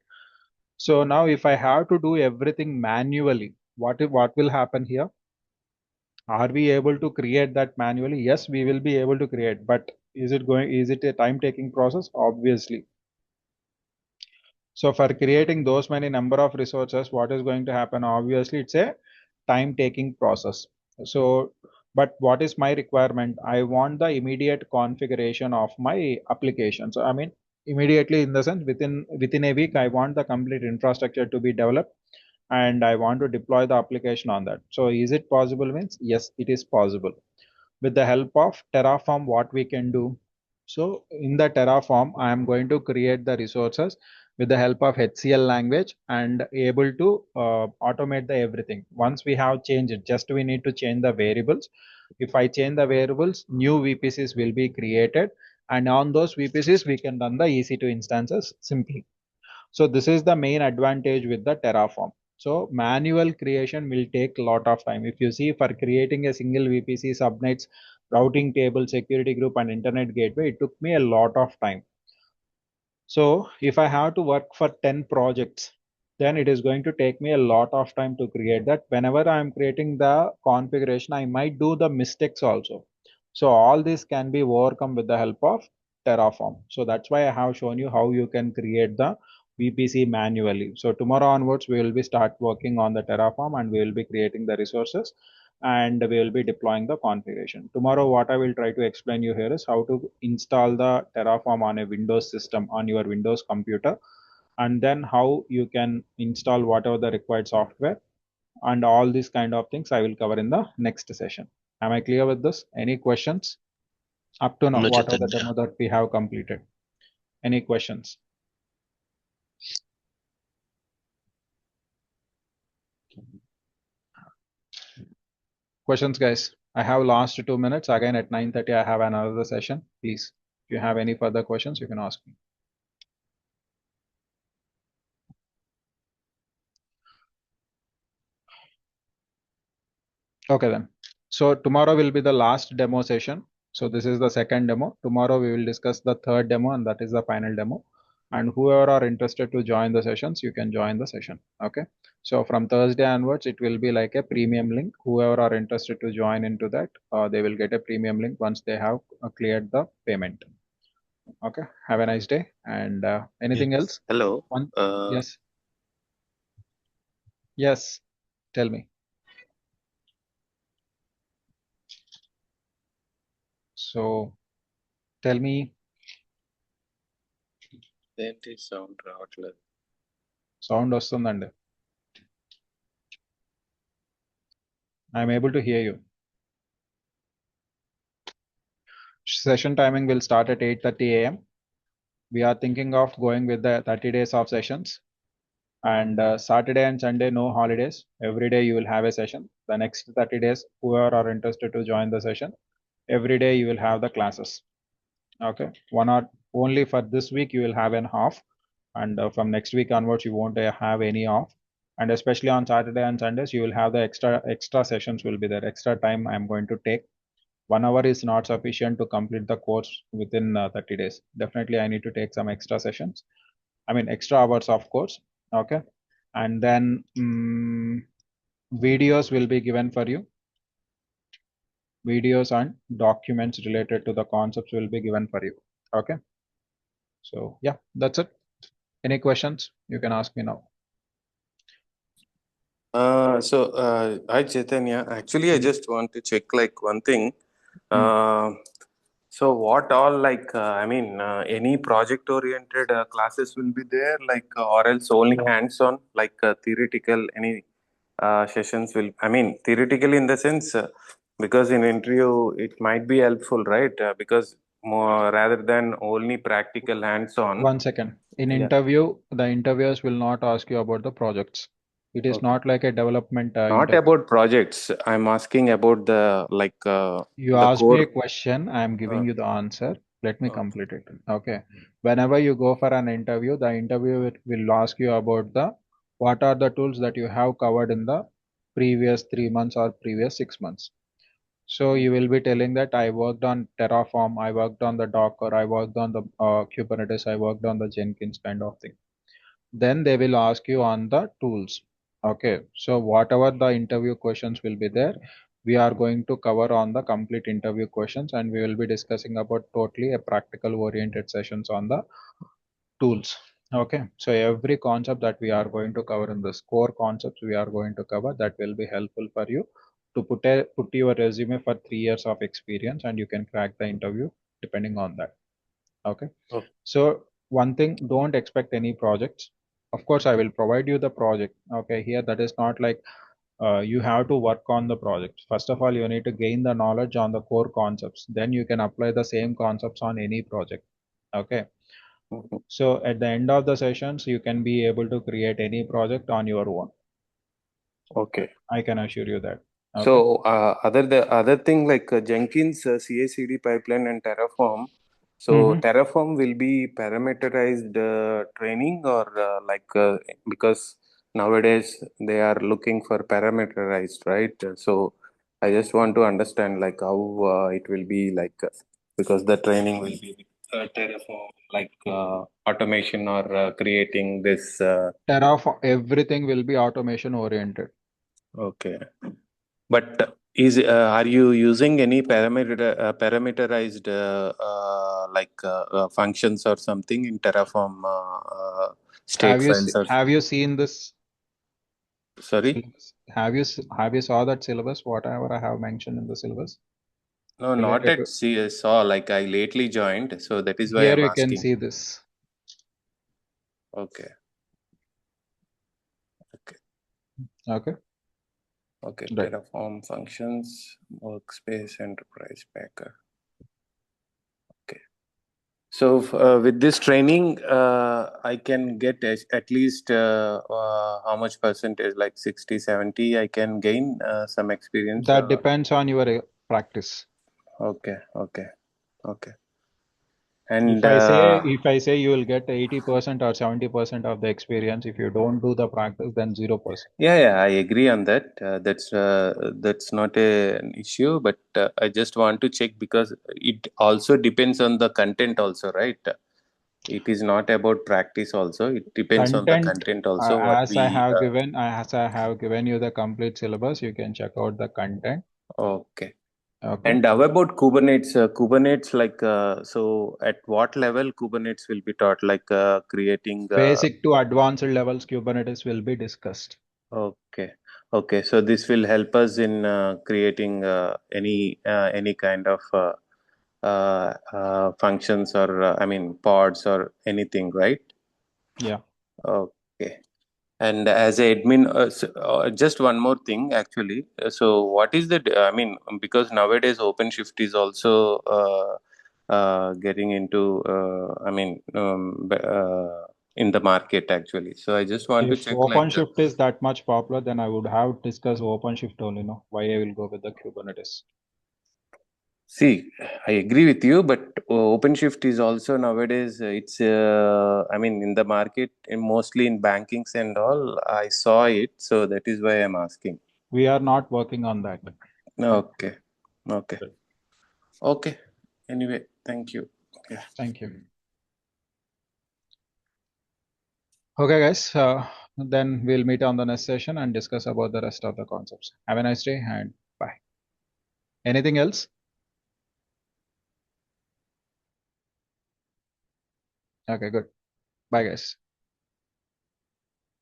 So now if I have to do everything manually, what will happen here? Are we able to create that manually? Yes, we will be able to create, but is it a time taking process? Obviously. So for creating those many number of resources, what is going to happen? Obviously, it's a time taking process. So, but what is my requirement? I want the immediate configuration of my application. So, immediately, in the sense, within a week, I want the complete infrastructure to be developed, and I want to deploy the application on that. So is it possible? Means yes, it is possible. With the help of Terraform, what we can do? So in the Terraform, I am going to create the resources with the help of HCL language and able to automate the everything. Once we have changed it, just we need to change the variables. If I change the variables, new VPCs will be created, and on those VPCs we can run the EC2 instances simply. So this is the main advantage with the Terraform. So manual creation will take a lot of time. If you see, for creating a single VPC, subnets, routing table, security group, and internet gateway, it took me a lot of time. So if I have to work for 10 projects, then it is going to take me a lot of time to create that. Whenever I am creating the configuration, I might do the mistakes also. So all this can be overcome with the help of Terraform. So that's why I have shown you how you can create the VPC manually. So tomorrow onwards, we will be start working on the Terraform and we will be creating the resources and we will be deploying the configuration. Tomorrow, what I will try to explain you here is how to install the Terraform on a Windows system on your Windows computer, and then how you can install whatever the required software, and all these kind of things I will cover in the next session. Am I clear with this? Any questions up to now? No, Whatever the Chaitanya. demo that we have completed. Any questions? Questions, guys? I have last 2 minutes. Again, at 9:30, I have another session. Please, if you have any further questions, you can ask me. Okay then. So tomorrow will be the last demo session. So this is the second demo. Tomorrow we will discuss the third demo, and that is the final demo. And whoever are interested to join the sessions, you can join the session. Okay. So from Thursday onwards, it will be like a premium link. Whoever are interested to join into that, they will get a premium link once they have cleared the payment. Okay. Have a nice day. And anything else? Hello. One. Yes. Yes. Tell me. So tell me. ఏంటి sound రావట్లేదు. Sound వస్తుందండి. I am able to hear you. Session timing will start at 8:30 a.m. We are thinking of going with the 30 days of sessions, and Saturday and Sunday no holidays. Every day you will have a session. The next 30 days, whoever are interested to join the session, every day you will have the classes. Okay, one hour only for this week you will have an off, and from next week onwards you won't have any off. And especially on Saturday and Sundays, you will have the extra sessions will be there. Extra time I am going to take. 1 hour is not sufficient to complete the course within 30 days. Definitely, I need to take some extra sessions. I mean, extra hours of course. Okay. And then videos will be given for you. Videos and documents related to the concepts will be given for you. Okay. So yeah, that's it. Any questions? You can ask me now. Hi Chaitanya. Actually, I just want to check like one thing. So what all like any project oriented classes will be there, like or else only hands on, like theoretical any sessions will, I mean theoretical in the sense because in interview it might be helpful, right? Because more rather than only practical hands on. 1 second. In Yeah. interview, the interviewers will not ask you about the projects. It is Okay. not like a development. Not interview. about projects. I'm asking about the like You the asked core. me a question. I am giving you the answer. Let me complete it. Okay. Whenever you go for an interview, the interviewer will ask you about the what are the tools that you have covered in the previous 3 months or previous 6 months. So you will be telling that I worked on Terraform, I worked on the Docker, I worked on the Kubernetes, I worked on the Jenkins kind of thing. Then they will ask you on the tools. Okay, so whatever the interview questions will be there, we are going to cover on the complete interview questions, and we will be discussing about totally a practical oriented sessions on the tools. Okay, so every concept that we are going to cover in this core concepts we are going to cover, that will be helpful for you to put your resume for 3 years of experience, and you can crack the interview depending on that. Okay. So one thing, don't expect any projects. Of course I will provide you the project. Okay, here that is not like you have to work on the project. First of all, you need to gain the knowledge on the core concepts. Then you can apply the same concepts on any project. Okay. So at the end of the sessions, you can be able to create any project on your own. Okay. I can assure you that. Okay. So other thing like Jenkins, CI/CD pipeline, and Terraform. So Terraform will be parameterized training, or because nowadays they are looking for parameterized, right? So I just want to understand like how it will be like because the training will be Terraform, like automation or creating this. Terraform, everything will be automation oriented. Okay. But are you using any parameterized functions or something in Terraform state files? Have you seen this? Sorry? Syllabus? Have you saw that syllabus? Whatever I have mentioned in the syllabus. No, not at CSO. Like I lately joined, so that is why Here I'm you asking. can see this. Okay. Okay. Okay. Right. Terraform functions, workspace, enterprise packer. Okay. So with this training, I can get at least how much percentage, like 60, 70, I can gain some experience. That depends on your practice. Okay. And if I say you will get 80% or 70% of the experience, if you don't do the practice, then 0%. yeah, I agree on that. That's not an issue, but I just want to check because it also depends on the content also, right? It is not about practice also. It depends on the content also. As I have given you the complete syllabus, you can check out the content. Okay. Okay. And how about Kubernetes? Kubernetes, so at what level Kubernetes will be taught? Like creating basic to advanced levels, Kubernetes will be discussed. Okay. So this will help us in creating any kind of functions or pods or anything, right? Yeah. Okay. And as a admin, just one more thing actually. So what is the? Because nowadays OpenShift is also getting into. In the market actually. So I just want to If check OpenShift is that much popular, then I would have discussed OpenShift only. No, why I will go with the Kubernetes. See, I agree with you, but OpenShift is also nowadays, it's, in the market, mostly in bankings and all, I saw it. So that is why I'm asking. We are not working on that. Okay. Anyway, thank you. Yeah. Thank you. Okay, guys. Then we'll meet on the next session and discuss about the rest of the concepts. Have a nice day and bye. Anything else? Okay, good. Bye, guys.